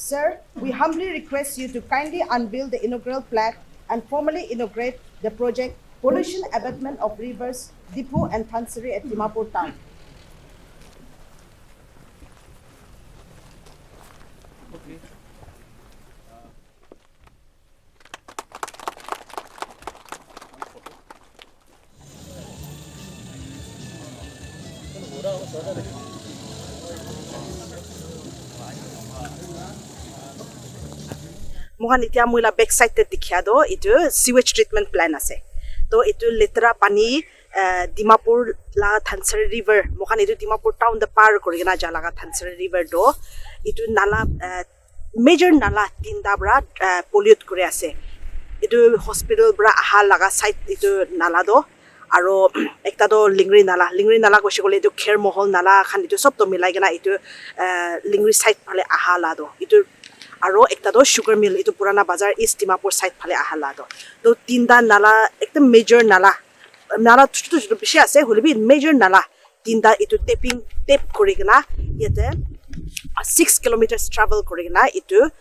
Sir, we humbly request you to kindly unveil the inaugural plaque and formally inaugurate the project Pollution Abatement of Rivers, Diphu and Dhansiri at Dimapur town. Mohan itia muila backside te dikhia do itu sewage treatment plant ase to itu litera pani Dimapur la Dhansiri river mohan itu Dimapur town the par korigena jala ga Dhansiri river do itu nala major nala tinda bra pollute kore ase itu hospital bra aha laga site itu nala do aro ekta do lingri nala koshi kole itu kher mohol nala khan itu sob to milai gena itu lingri site phale aha la do itu aro ekta do sugar mill itu purana bazar east Dimapur side phale ahala do to tinda nala ekta major nala chutu bishi ase holebi major nala tinda itu tap korigena yete 6 kilometers travel korigena itu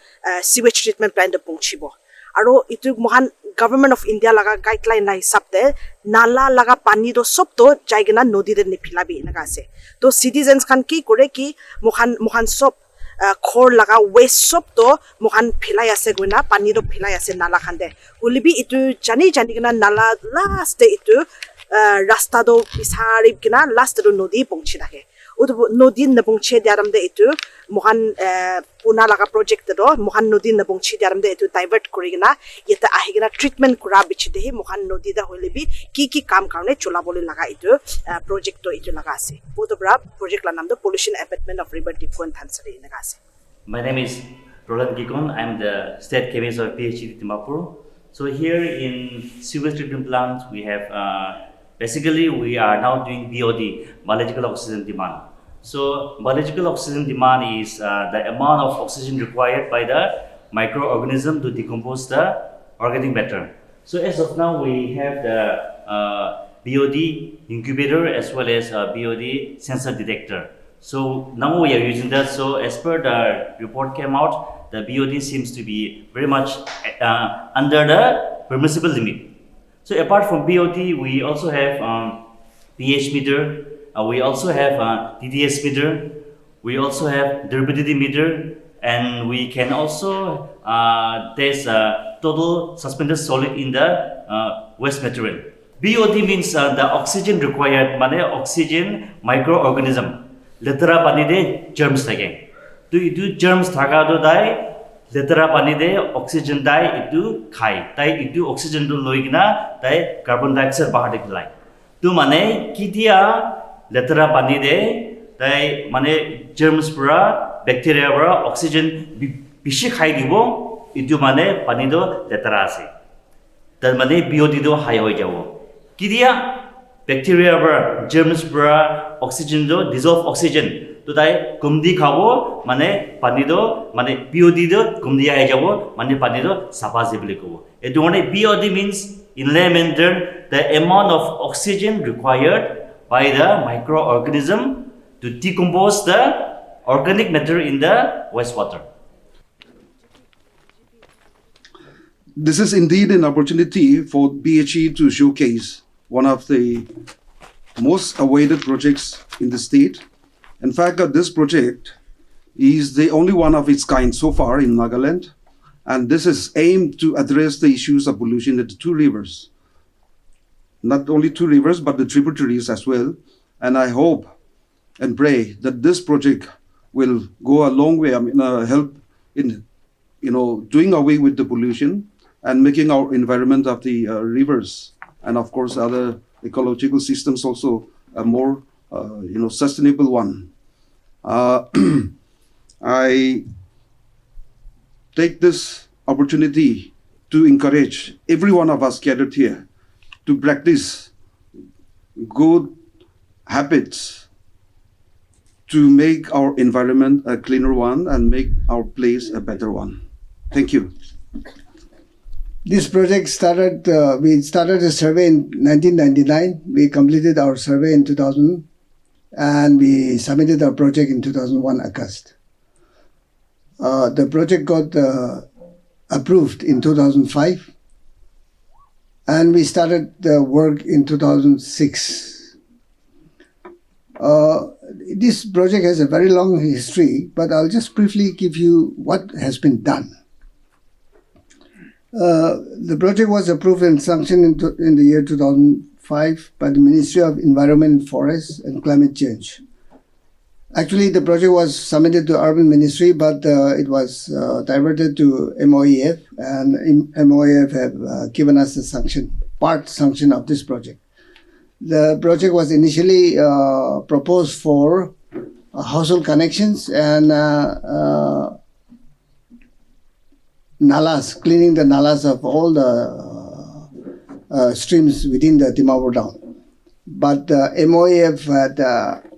sewage treatment plant pongchibo aro itu mohan government of India laga guideline na hisab te nala laga pani do sob to jaigena nodi de nipilabi naga ase to citizens khan ki kore ki mohan sob khor laga waste sob to mohan philai ase goina pani do philai ase nala khande hulibi itu jani gina nala last day itu rasta do bisarib gina last do nodi pongchi thake utu nodi na pongche diaram de itu mohan puna laga project do mohan nodi na pongchi diaram de itu divert korigina yeta ahigina treatment kura bichi de mohan nodi da holebi ki kam karone chola bole laga itu project to itu laga ase utu bra project la nam do pollution abatement of river Diphu and Dhansiri naga ase. My name is Roland Gikon. I'm the state chemist of PHED Dimapur. So here in sewage treatment plant, we have basically we are now doing BOD, biological oxygen demand. So biological oxygen demand is the amount of oxygen required by the microorganism to decompose the organic matter. So as of now, we have the BOD incubator as well as BOD sensor detector. So now we are using that. So as per the report came out, the BOD seems to be very much under the permissible limit. So apart from BOD, we also have pH meter. We also have TDS meter. We also have durability meter, and we can also test total suspended solid in the waste material. BOD means the oxygen required, mane oxygen microorganism. Letera pani de germs thake. To itu germs thaka do dai letera pani de oxygen dai itu khai. Tai itu oxygen do loigina dai carbon dioxide bahar de khilai. To mane kitia letera pani de dai mane germs pura bacteria pura oxygen bishi khai dibo itu mane pani do letera ase. Tar mane BOD do high hoi jabo. Kitia bacteria pura germs pura oxygen do dissolve oxygen to dai kumdi khabo mane pani do mane BOD do kumdi ai jabo mane pani do safa jibli kobo etu one BOD means in layman term the amount of oxygen required by the microorganism to decompose the organic matter in the wastewater. This is indeed an opportunity for PHE to showcase one of the most awaited projects in the state. In fact, this project is the only one of its kind so far in Nagaland, and this is aimed to address the issues of pollution at the two rivers. Not only two rivers, but the tributaries as well. And I hope and pray that this project will go a long way, help in, doing away with the pollution and making our environment of the rivers and of course other ecological systems also a more sustainable one. I take this opportunity to encourage every one of us gathered here to practice good habits to make our environment a cleaner one and make our place a better one. Thank you. This project started, we started a survey in 1999. We completed our survey in 2000 and we submitted our project in 2001 August. The project got approved in 2005, and we started the work in 2006. This project has a very long history, but I'll just briefly give you what has been done. The project was approved and sanctioned in the year 2005 by the Ministry of Environment, Forests and Climate Change. Actually, the project was submitted to Urban Ministry, but it was diverted to MoEF, and MoEF have given us the part sanction of this project. The project was initially proposed for household connections and nalas, cleaning the nalas of all the streams within the Dimapur Down. But MoEF had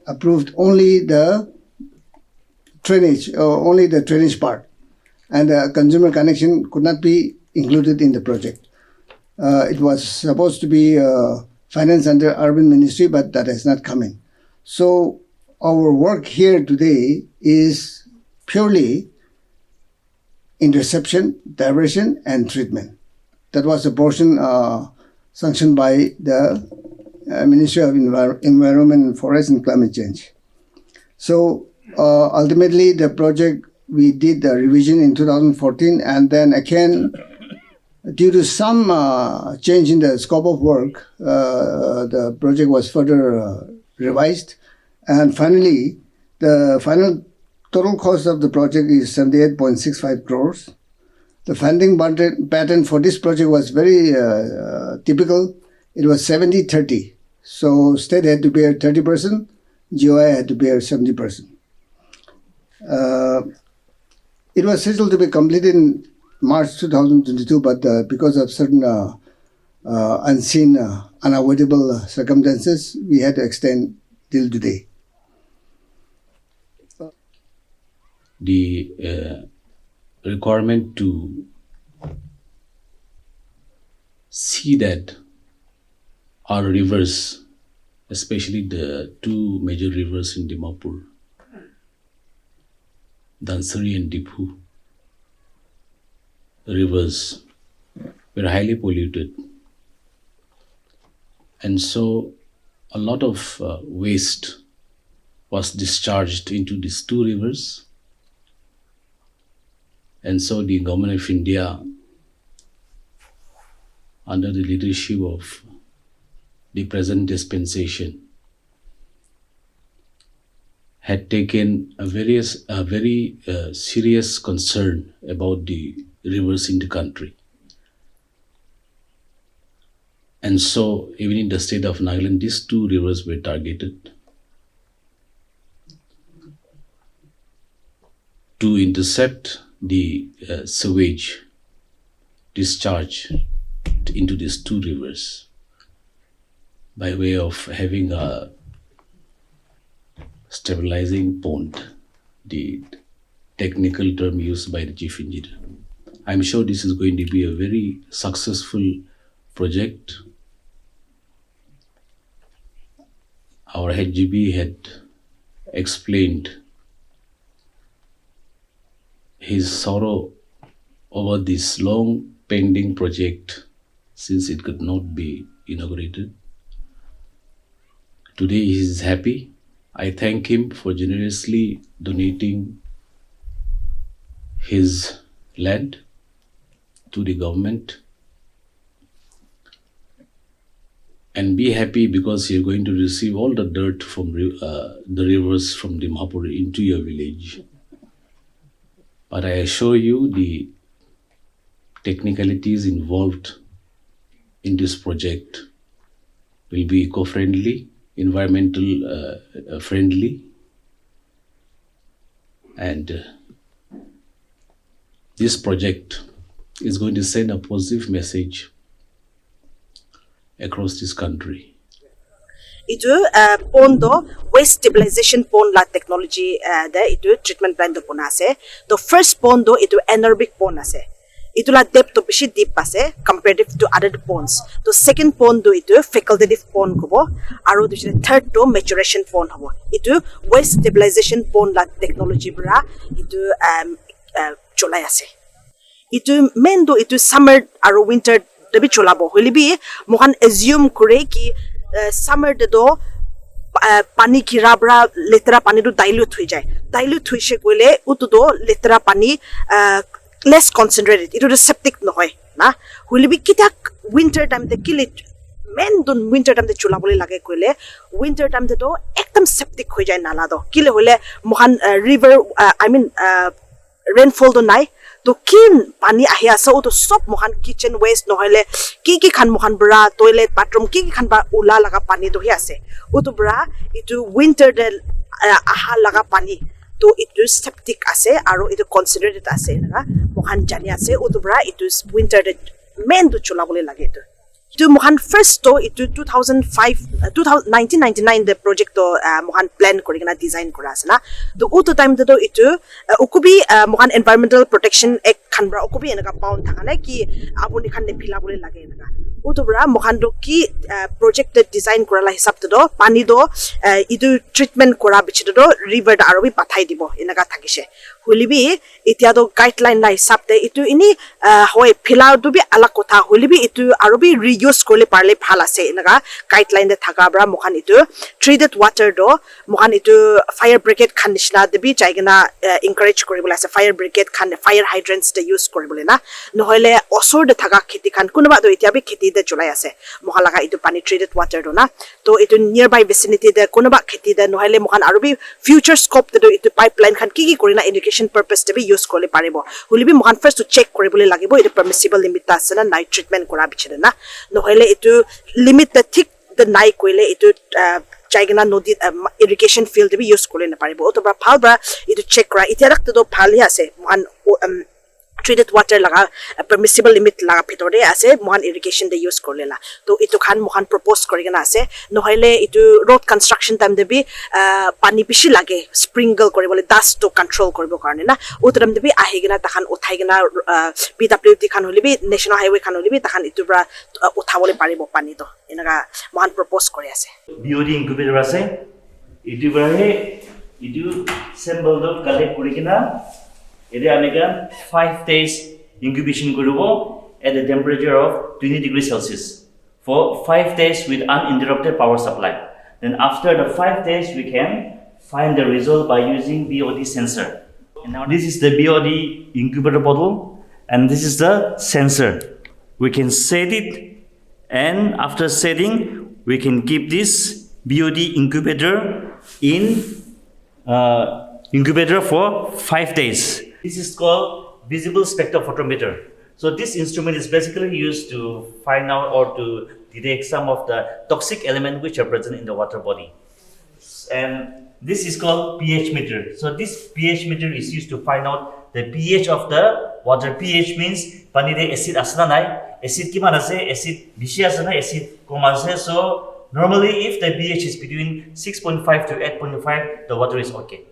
approved only the drainage part, and the consumer connection could not be included in the project. It was supposed to be financed under Urban Ministry, but that has not come in. So our work here today is purely interception, diversion, and treatment. That was a portion sanctioned by the Ministry of Environment, Forests and Climate Change. So ultimately, the project, we did the revision in 2014, and then again, due to some change in the scope of work, the project was further revised, and finally, the final total cost of the project is 78.65 crores. The funding pattern for this project was very typical. It was 70-30. So state had to bear 30%, GOI had to bear 70%. It was scheduled to be completed in March 2022, but because of certain unseen, unavoidable circumstances, we had to extend till today. The requirement to see that our rivers, especially the two major rivers in Dimapur, Dhansiri and Diphu, rivers were highly polluted. And so a lot of waste was discharged into these two rivers. And so the Government of India, under the leadership of the present dispensation, had taken a very serious concern about the rivers in the country. And so even in the state of Nagaland, these two rivers were targeted to intercept the sewage discharge into these two rivers by way of having a stabilizing pond, the technical term used by the chief engineer. I'm sure this is going to be a very successful project. Our head GB had explained his sorrow over this long pending project since it could not be inaugurated. Today he is happy. I thank him for generously donating his land to the government. And be happy because you're going to receive all the dirt from the rivers from Dimapur into your village. But I assure you the technicalities involved in this project will be eco-friendly, environmental friendly, and this project is going to send a positive message across this country. Itu pond do waste stabilization pond la technology itu treatment plant do pona ase. The first pond do itu anaerobic pond ase. Itu la depth to bishi deep ase comparative to other ponds. The second pond do itu facultative pond hobo. Aro third to maturation pond hobo. Itu waste stabilization pond la technology bra itu cholai ase itu main do itu summer aro winter debi cholabo holibi mohan assume kore ki summer de do pani kirabra letra pani do dilute hui jai dilute hui she koile utu do letra pani less concentrated itu do septic nohoy na holibi kita winter time de kilit men don winter time de chula bole lage koile winter time de do ekdam septic hoi jai nala do kile hole mohan river I mean rainfall do nai to kin pani ahi asa to sob mohan kitchen waste nohile ki khan mohan bra toilet bathroom ki khan ba ula laga pani to hi ase utu bra itu winter de aha laga pani to itu septic ase aro itu considered ase na mohan jani ase utu bra itu winter de main to chula bole lage to to mohan first to itu 1999 the project to mohan plan korigena design kora asna to uto time to itu ukubi mohan environmental protection act khanbra ukubi enaka pound thakana ki apuni khan ne phila bole lage enaka uto bra mohan do ki project design korala hisab to pani do itu treatment kora bichito do river da arobi pathai dibo enaka thakise hulibi itia do guideline la hisab te itu ini hoy phila do bi ala kotha hulibi itu arobi use kole parle bhal ase enaga guideline de thaga bra mohan itu treated water do mohan itu fire brigade khan nishna debi chaigena encourage koribole ase fire brigade khan fire hydrants de use koribole na nohole osor de thaga kheti khan kunuba do itia bi kheti de cholai ase mohalaga itu pani treated water do na to itu nearby vicinity de kunuba kheti de nohole mohan arubi future scope de do itu pipeline khan ki korina irrigation purpose de bi use kole paribo hulibi mohan first to check koribole lagibo itu permissible limit ase na night treatment kora bichide na nohele itu limit the thick the nai koile itu chaigena nodi irrigation field be use kole na paribo to bra phal bra itu check kra itiarak to phal hi ase mohan treated water laga permissible limit laga bhitor de ase mohan irrigation de use korlela to itu khan mohan propose korigena ase nohile itu road construction time de bi pani bishi lage sprinkle koribole dust to control koribo karne na utram de bi ahigena takhan uthaigena PWD khan holibi national highway khan holibi takhan itu bra uthabole paribo pani to enaga mohan propose kori ase BOD incubator ase itu brahe itu sample do collect korikena ede amiga 5 days incubation koribo at the temperature of 20 degrees Celsius for 5 days with uninterrupted power supply. Then after the 5 days we can find the result by using BOD sensor. And now this is the BOD incubator bottle and this is the sensor. We can set it and after setting we can keep this BOD incubator in incubator for 5 days. This is called visible spectrophotometer. So this instrument is basically used to find out or to detect some of the toxic elements which are present in the water body. And this is called pH meter. So this pH meter is used to find out the pH of the water. pH means pani de acid asna nai, acid kiman ase, acid bishi ase na, acid kom ase. So normally if the pH is between 6.5 to 8.5, the water is okay.